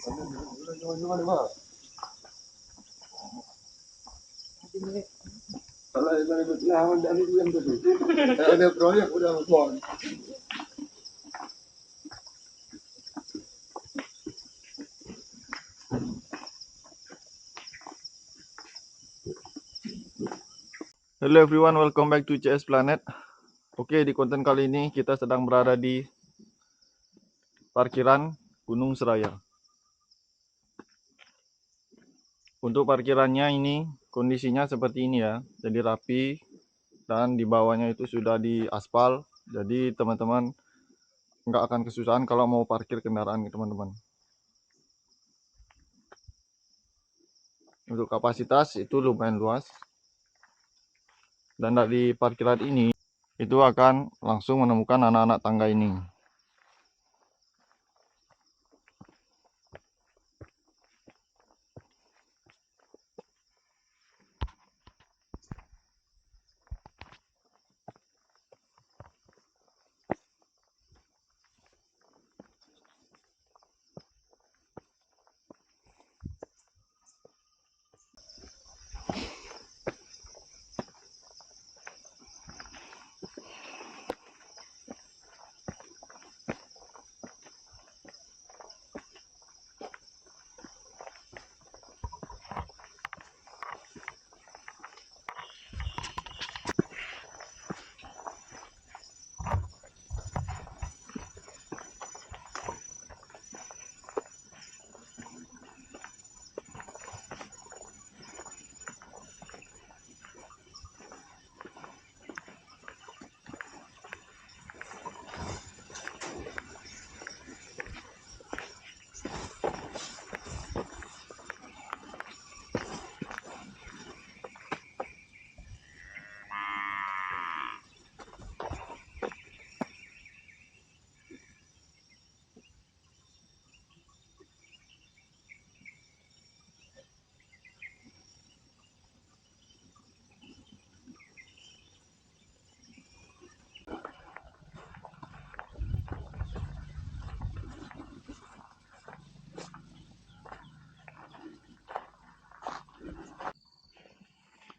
Ada proyek udah buang. Hello everyone, welcome back to CS Planet. Oke, di konten kali ini kita sedang berada di parkiran Gunung Seraya. Untuk parkirannya ini kondisinya seperti ini ya, jadi rapi dan di bawahnya itu sudah diaspal. Jadi teman-teman nggak akan kesusahan kalau mau parkir kendaraan teman-teman. Untuk kapasitas itu lumayan luas. Dan dari parkiran ini itu akan langsung menemukan anak-anak tangga ini.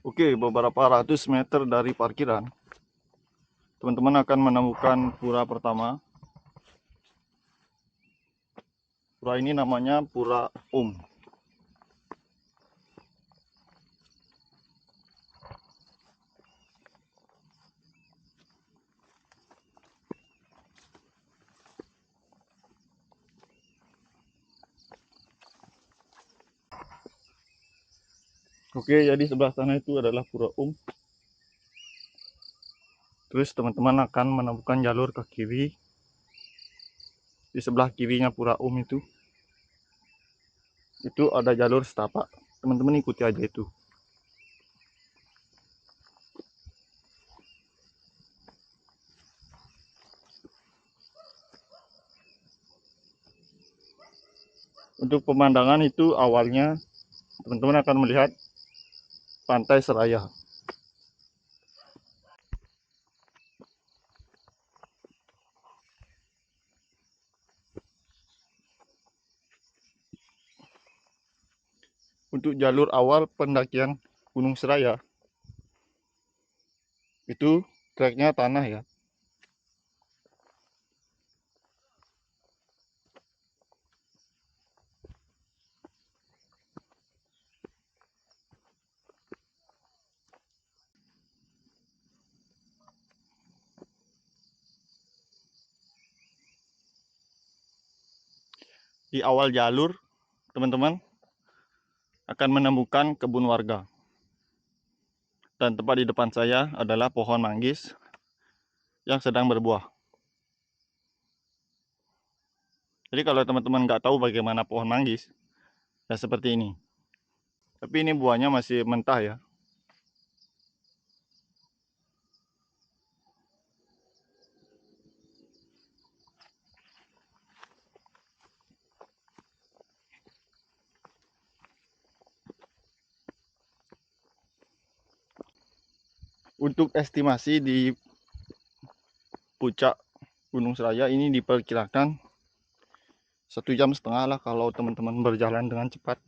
Oke, beberapa ratus meter dari parkiran, teman-teman akan menemukan pura pertama. Pura ini namanya Pura Oke, jadi sebelah sana itu adalah Pura Terus teman-teman akan menemukan jalur ke kiri. Di sebelah kirinya Pura itu ada jalur setapak. Teman-teman ikuti aja itu. Untuk pemandangan itu awalnya teman-teman akan melihat Pantai Seraya. Untuk jalur awal pendakian Gunung Seraya itu treknya tanah ya. Di awal jalur teman-teman akan menemukan kebun warga. Dan tepat di depan saya adalah pohon manggis yang sedang berbuah. Jadi kalau teman-teman nggak tahu bagaimana pohon manggis, ya seperti ini. Tapi ini buahnya masih mentah ya. Untuk estimasi di puncak Gunung Seraya ini diperkirakan 1,5 jam lah kalau teman-teman berjalan dengan cepat.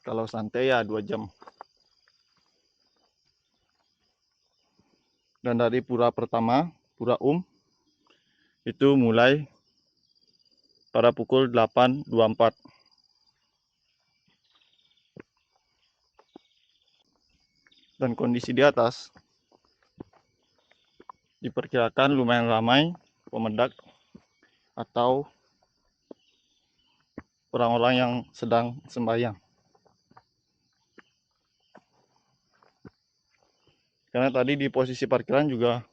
Kalau santai ya 2 jam. Dan dari pura pertama, Pura itu mulai pada pukul 8.24. Dan kondisi di atas diperkirakan lumayan ramai pemendak atau orang-orang yang sedang sembahyang. Karena tadi di posisi parkiran juga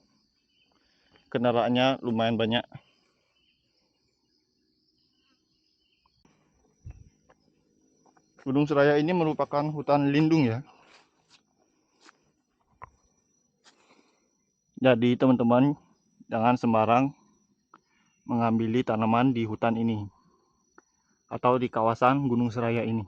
kendaraannya lumayan banyak. Gunung Seraya ini merupakan hutan lindung ya. Jadi teman-teman jangan sembarang mengambil tanaman di hutan ini atau di kawasan Gunung Seraya ini.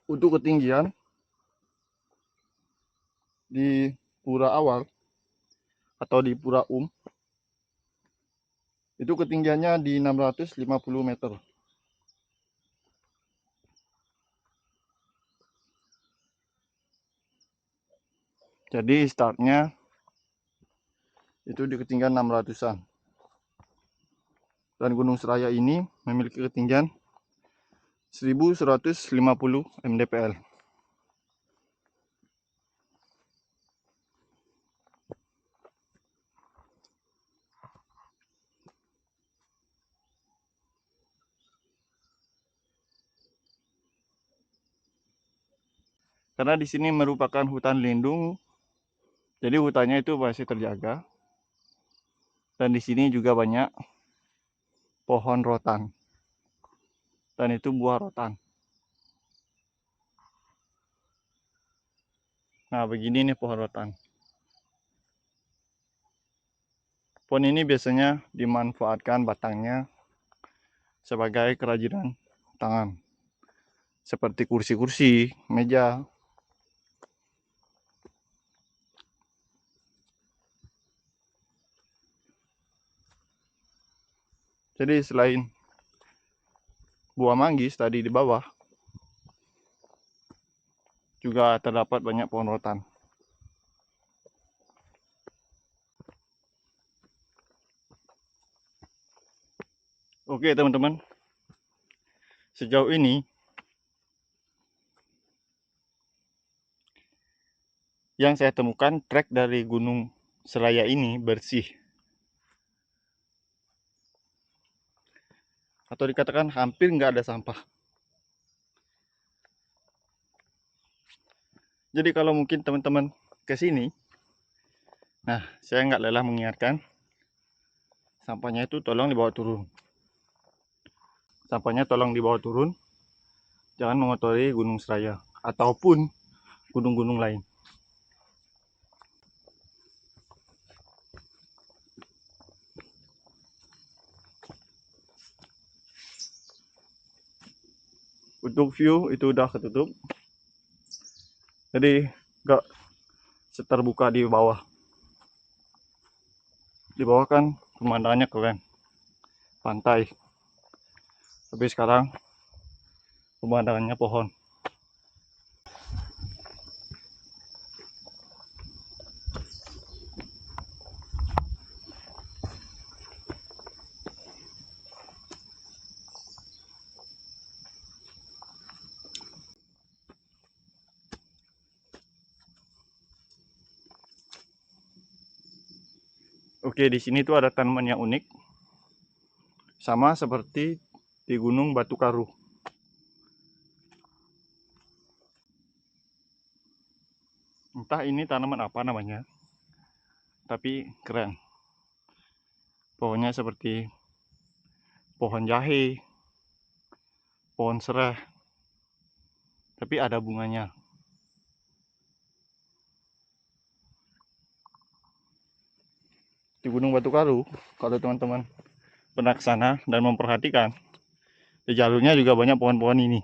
Untuk ketinggian di pura awal atau di Pura itu ketinggiannya di 650 meter. Jadi startnya itu di ketinggian 600-an. Dan Gunung Seraya ini memiliki ketinggian 1150 mdpl. Karena di sini merupakan hutan lindung, jadi hutannya itu masih terjaga. Dan di sini juga banyak pohon rotan. Dan itu buah rotan. Nah, begini nih pohon rotan. Pohon ini biasanya dimanfaatkan batangnya sebagai kerajinan tangan. Seperti kursi-kursi, meja. Jadi selain buah manggis tadi di bawah, juga terdapat banyak pohon rotan. Oke teman-teman, sejauh ini yang saya temukan trek dari Gunung Seraya ini bersih. Atau dikatakan hampir nggak ada sampah. Jadi kalau mungkin teman-teman ke sini, nah saya nggak lelah mengingatkan, sampahnya itu tolong dibawa turun. Sampahnya tolong dibawa turun, jangan mengotori Gunung Seraya ataupun gunung-gunung lain. Untuk view itu udah ketutup, jadi nggak seterbuka di bawah. Di bawah kan pemandangannya keren, pantai. Tapi sekarang pemandangannya pohon. Oke, di sini tuh ada tanaman yang unik, sama seperti di Gunung Batu Karu. Entah ini tanaman apa namanya, tapi keren. Pohonnya seperti pohon jahe, pohon serai, tapi ada bunganya. Di Gunung Batu Karu, kalau teman-teman pernah ke sana dan memperhatikan, di jalurnya juga banyak pohon-pohon ini.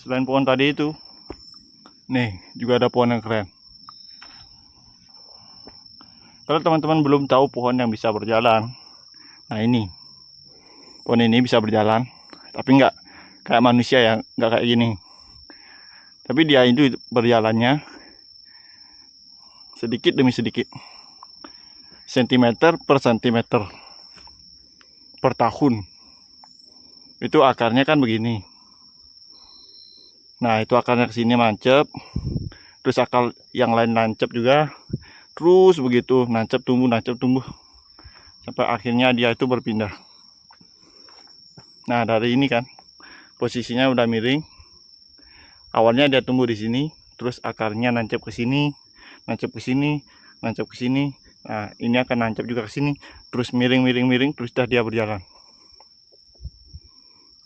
Selain pohon tadi itu, nih juga ada pohon yang keren. Kalau teman-teman belum tahu pohon yang bisa berjalan, nah ini pohon ini bisa berjalan, tapi nggak kayak manusia ya, nggak kayak gini. Tapi dia itu berjalannya sedikit demi sedikit, sentimeter per sentimeter per tahun. Itu akarnya kan begini. Nah itu akarnya ke sini mancep, terus akar yang lain nancep juga, terus begitu nancep tumbuh sampai akhirnya dia itu berpindah. Nah dari ini kan posisinya udah miring, awalnya dia tumbuh di sini, terus akarnya nancep ke sini, nancep ke sini, nancep ke sini. Nah ini akan nancep juga ke sini, terus miring, terus dah dia berjalan.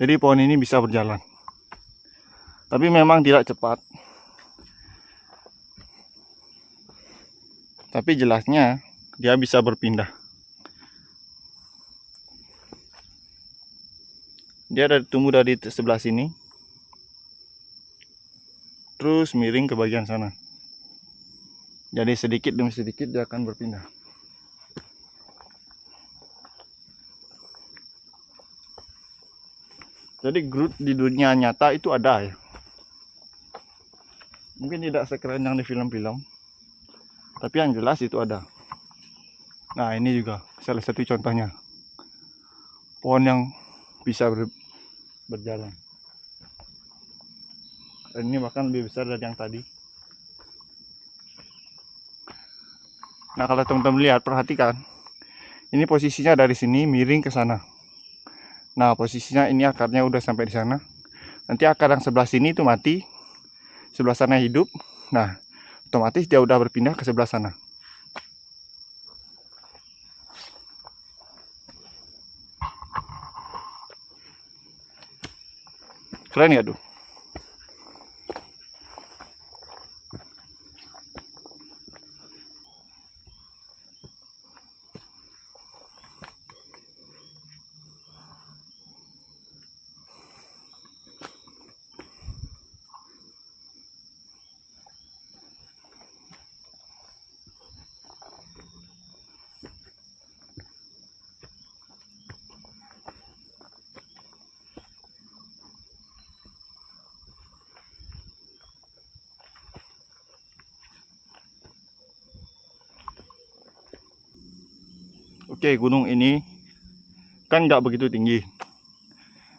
Jadi pohon ini bisa berjalan, tapi memang tidak cepat. Tapi jelasnya dia bisa berpindah. Dia dari tumbuh dari sebelah sini, terus miring ke bagian sana. Jadi sedikit demi sedikit dia akan berpindah. Jadi Groot di dunia nyata itu ada ya. Mungkin tidak sekeren yang di film-film, tapi yang jelas itu ada. Nah ini juga salah satu contohnya, pohon yang bisa berjalan. Dan ini bahkan lebih besar dari yang tadi. Nah kalau teman-teman lihat, perhatikan, ini posisinya dari sini miring ke sana. Nah posisinya ini akarnya udah sampai di sana. Nanti akar yang sebelah sini itu mati, sebelah sana hidup. Nah otomatis dia udah berpindah ke sebelah sana. Keren ya tuh. Oke, gunung ini kan nggak begitu tinggi,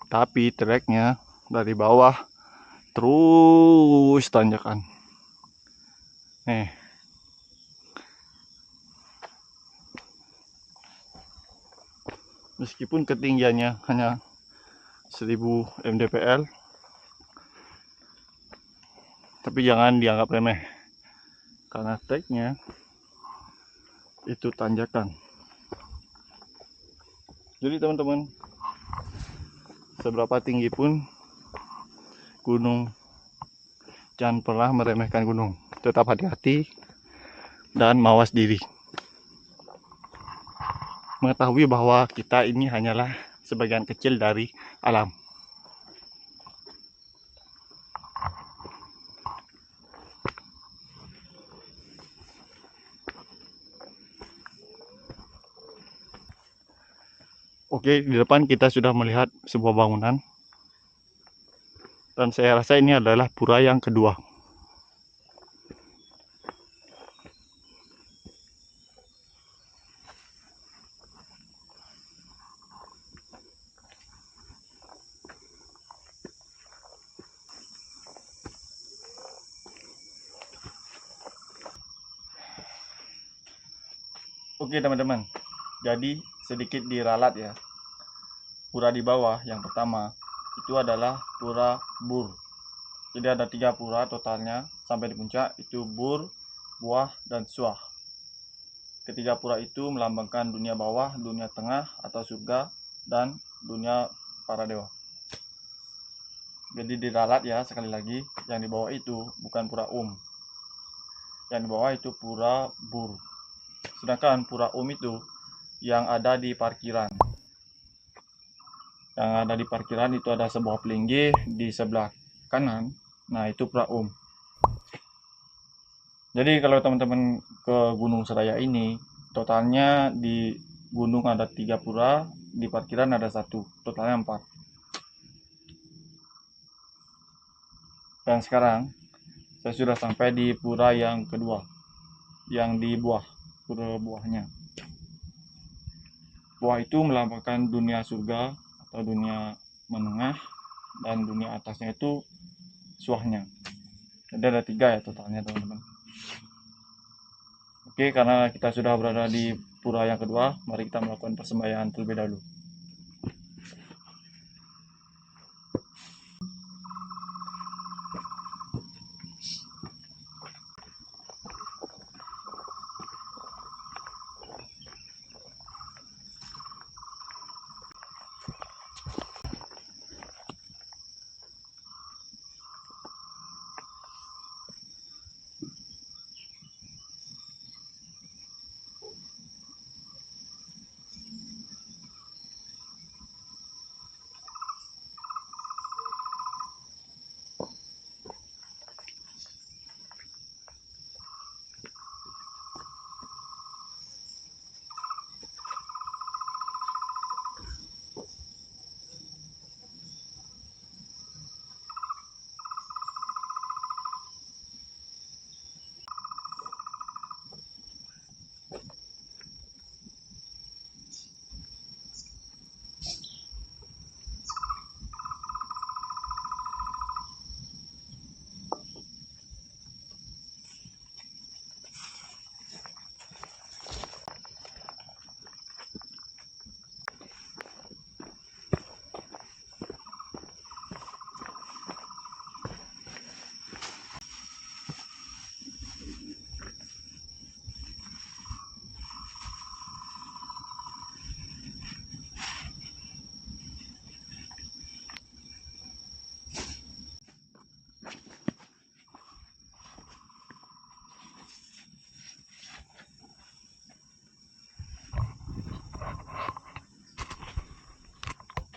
tapi treknya dari bawah terus tanjakan. Nih, meskipun ketinggiannya hanya 1000 mdpl, tapi jangan dianggap remeh, karena treknya itu tanjakan. Jadi teman-teman, seberapa tinggi pun gunung, jangan pernah meremehkan gunung. Tetap hati-hati dan mawas diri. Mengetahui bahwa kita ini hanyalah sebagian kecil dari alam. Oke, di depan kita sudah melihat sebuah bangunan. Dan saya rasa ini adalah pura yang kedua. Oke teman-teman, jadi sedikit diralat ya. Pura di bawah yang pertama itu adalah pura Bur. Jadi ada 3 pura totalnya sampai di puncak, itu Bur, Buah, dan Suah. Ketiga pura itu melambangkan dunia bawah, dunia tengah atau surga, dan dunia para dewa. Jadi diralat ya, sekali lagi, yang di bawah itu bukan pura yang di bawah itu pura Bur. Sedangkan pura itu yang ada di parkiran. Yang ada di parkiran itu ada sebuah pelinggih di sebelah kanan. Nah, itu pura Jadi kalau teman-teman ke Gunung Seraya ini, totalnya di gunung ada 3 pura, di parkiran ada 1, totalnya 4. Dan sekarang saya sudah sampai di pura yang kedua, yang di Buah, pura Buahnya. Buah itu melambangkan dunia surga atau dunia menengah, dan dunia atasnya itu Suahnya. Jadi ada 3 ya totalnya teman-teman. Oke, karena kita sudah berada di pura yang kedua, mari kita melakukan persembahyaan terlebih dahulu.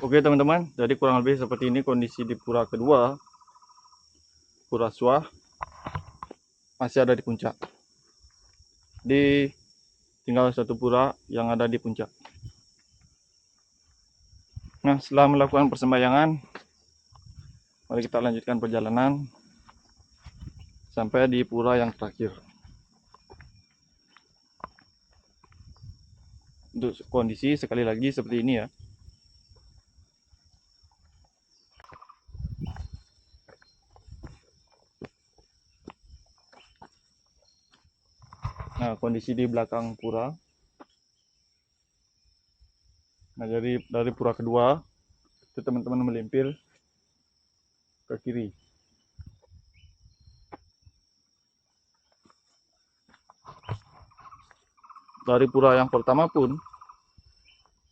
Oke teman-teman, jadi kurang lebih seperti ini kondisi di pura kedua, pura Suah, masih ada di puncak. Di tinggal 1 pura yang ada di puncak. Nah, setelah melakukan persembahyangan, mari kita lanjutkan perjalanan sampai di pura yang terakhir. Untuk kondisi sekali lagi seperti ini ya. Nah, kondisi di belakang pura. Nah, dari pura kedua, itu teman-teman melimpir ke kiri. Dari pura yang pertama pun,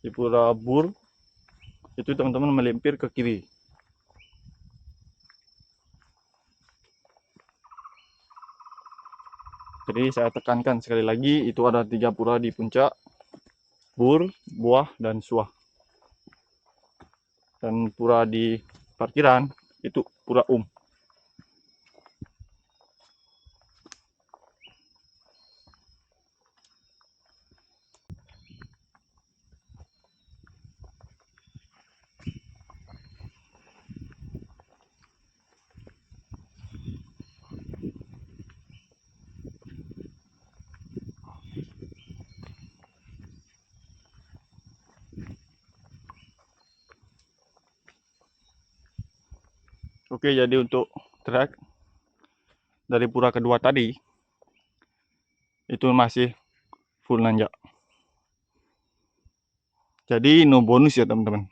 di pura Bur, itu teman-teman melimpir ke kiri. Jadi saya tekankan sekali lagi, itu ada 3 pura di puncak, Bur, Buah, dan Suah. Dan pura di parkiran, itu pura Oke, jadi untuk trek dari pura kedua tadi, itu masih full nanjak. Jadi no bonus ya teman-teman.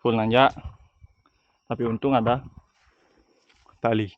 full nanjak, tapi untung ada tali.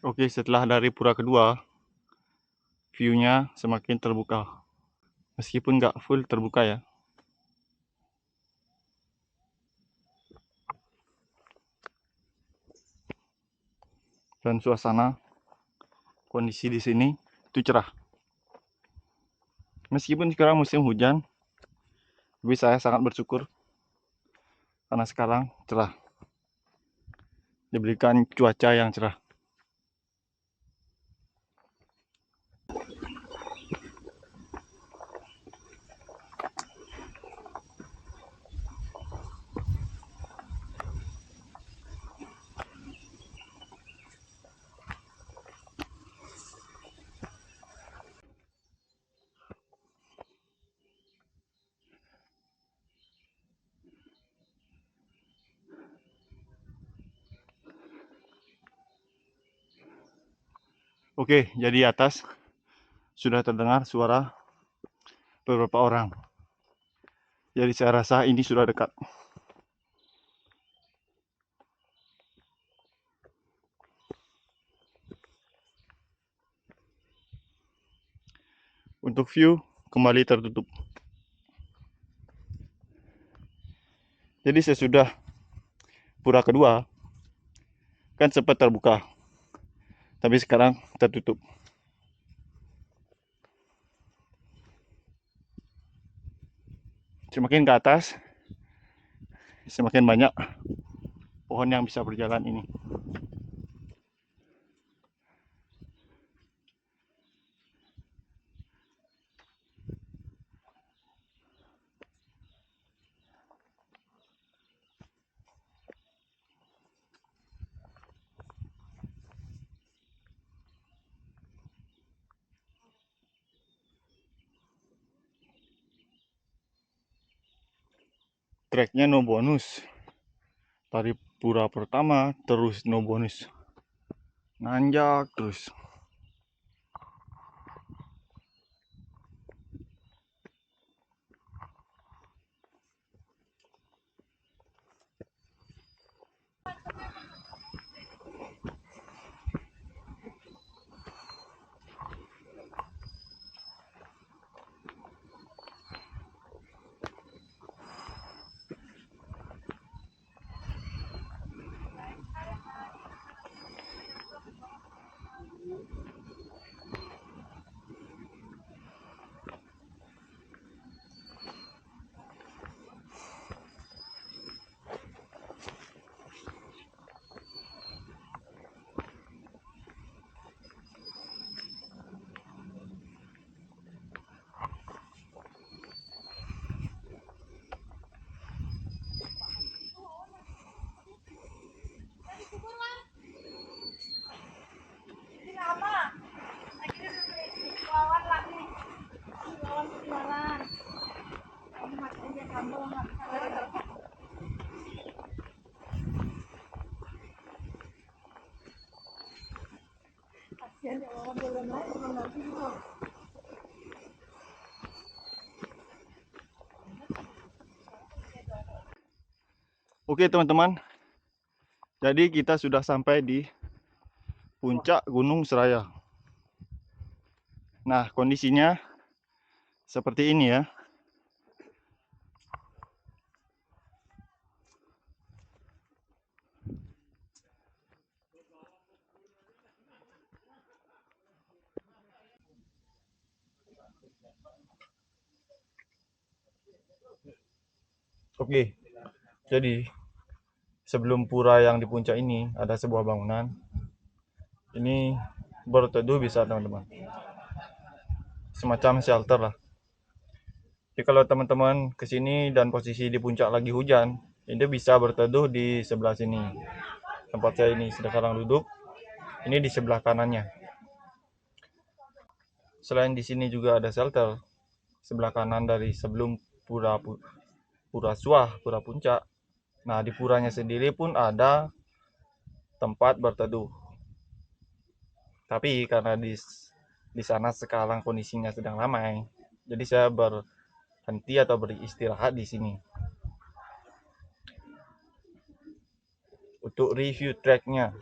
Oke, setelah dari pura kedua, view-nya semakin terbuka. Meskipun nggak full terbuka ya. Dan suasana kondisi di sini itu cerah. Meskipun sekarang musim hujan, tapi saya sangat bersyukur karena sekarang cerah. Diberikan cuaca yang cerah. Oke, jadi atas sudah terdengar suara beberapa orang. Jadi saya rasa ini sudah dekat. Untuk view kembali tertutup. Jadi sesudah pura kedua kan sempat terbuka, tapi sekarang tertutup. Semakin ke atas, semakin banyak pohon yang bisa berjalan ini. Treknya no bonus. Dari pura pertama terus no bonus. Nanjak terus. Oke teman-teman, jadi kita sudah sampai di puncak Gunung Seraya. Nah, kondisinya seperti ini ya. Oke, jadi sebelum pura yang di puncak ini ada sebuah bangunan. Ini berteduh bisa teman-teman. Semacam shelter lah. Jadi kalau teman-teman kesini dan posisi di puncak lagi hujan, ini bisa berteduh di sebelah sini. Tempat saya ini sekarang duduk, ini di sebelah kanannya. Selain di sini juga ada shelter sebelah kanan dari sebelum pura Suah, pura puncak. Nah, di puranya sendiri pun ada tempat berteduh. Tapi karena di sana sekarang kondisinya sedang ramai, jadi saya berhenti atau beristirahat di sini. Untuk review tracknya,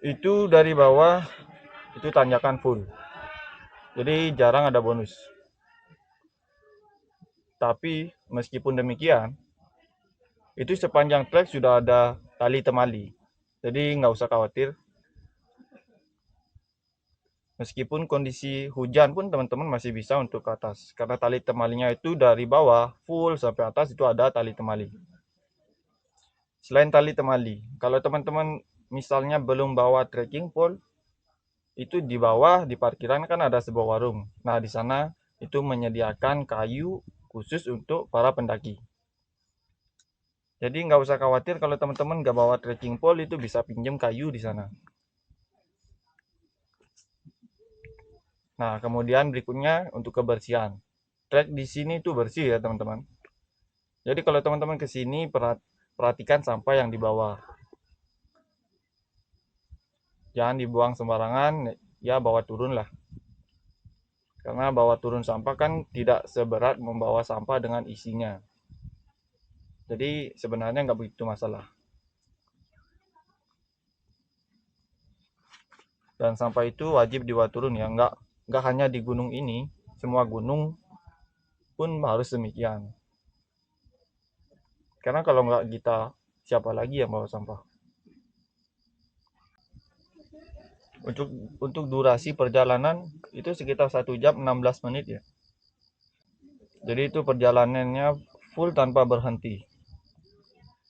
itu dari bawah itu tanjakan full, jadi jarang ada bonus. Tapi meskipun demikian, itu sepanjang trek sudah ada tali temali, jadi nggak usah khawatir. Meskipun kondisi hujan pun teman-teman masih bisa untuk ke atas, karena tali temalinya itu dari bawah full sampai atas itu ada tali temali. Selain tali temali, kalau teman-teman misalnya belum bawa trekking pole, itu di bawah di parkiran kan ada sebuah warung. Nah, di sana itu menyediakan kayu khusus untuk para pendaki. Jadi nggak usah khawatir kalau teman-teman nggak bawa trekking pole, itu bisa pinjam kayu di sana. Nah, kemudian berikutnya untuk kebersihan. Trek di sini tuh bersih ya teman-teman. Jadi kalau teman-teman ke sini perhatikan sampah yang dibawa. Jangan dibuang sembarangan, ya bawa turun lah. Karena bawa turun sampah kan tidak seberat membawa sampah dengan isinya. Jadi sebenarnya nggak begitu masalah. Dan sampah itu wajib dibawa turun ya, nggak hanya di gunung ini, semua gunung pun harus demikian. Karena kalau nggak kita, siapa lagi yang bawa sampah? Untuk durasi perjalanan itu sekitar 1 jam 16 menit ya. Jadi itu perjalanannya full tanpa berhenti.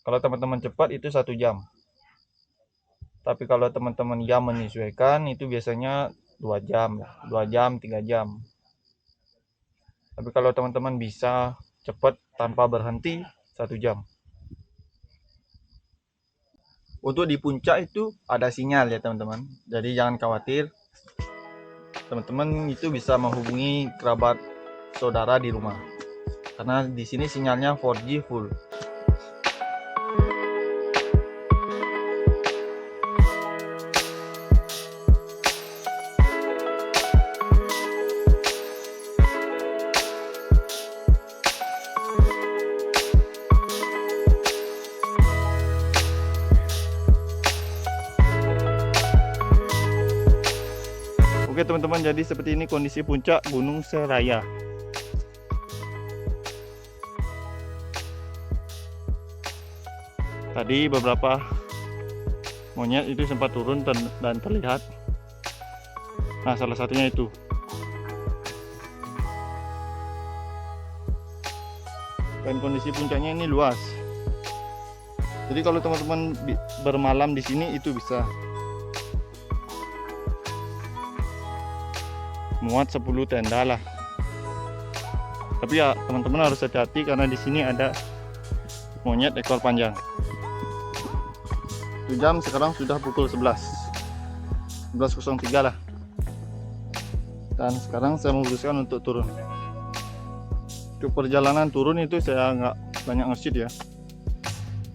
Kalau teman-teman cepat itu 1 jam. Tapi kalau teman-teman yang menyesuaikan itu biasanya 2 jam, 2 jam, 3 jam. Tapi kalau teman-teman bisa cepat tanpa berhenti 1 jam. Untuk di puncak itu ada sinyal ya teman-teman. Jadi jangan khawatir. Teman-teman itu bisa menghubungi kerabat saudara di rumah. Karena di sini sinyalnya 4G full. Oke teman-teman, jadi seperti ini kondisi puncak Gunung Seraya. Tadi beberapa monyet itu sempat turun dan terlihat. Nah, salah satunya itu. Dan kondisi puncaknya ini luas. Jadi kalau teman-teman bermalam di sini itu bisa muat 10 tenda lah. Tapi ya teman-teman harus hati-hati karena di sini ada monyet ekor panjang. Itu jam sekarang sudah pukul 11:03 lah. Dan sekarang saya memutuskan untuk turun. Untuk perjalanan turun itu saya nggak banyak ngesit ya,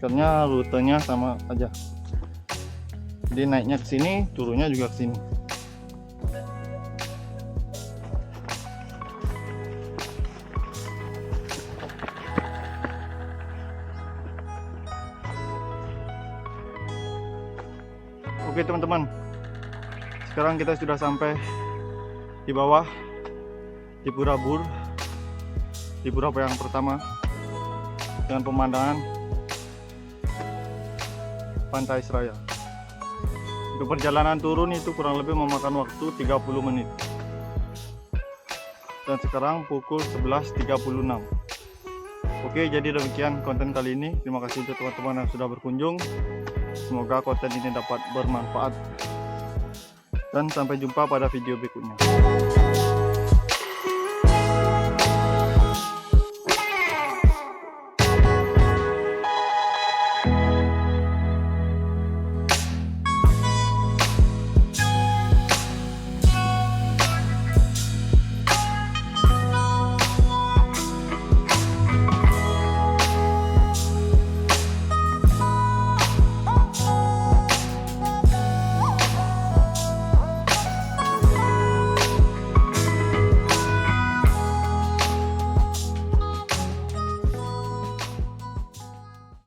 karena rutenya sama aja. Jadi naiknya ke sini, turunnya juga ke sini. Oke teman-teman, sekarang kita sudah sampai Di bawah Cibubur, Cibubur yang pertama dengan pemandangan Pantai Seraya. Untuk perjalanan turun itu kurang lebih memakan waktu 30 menit. Dan sekarang pukul 11.36. Oke, jadi demikian konten kali ini. Terima kasih untuk teman-teman yang sudah berkunjung. Semoga konten ini dapat bermanfaat. Dan sampai jumpa pada video berikutnya.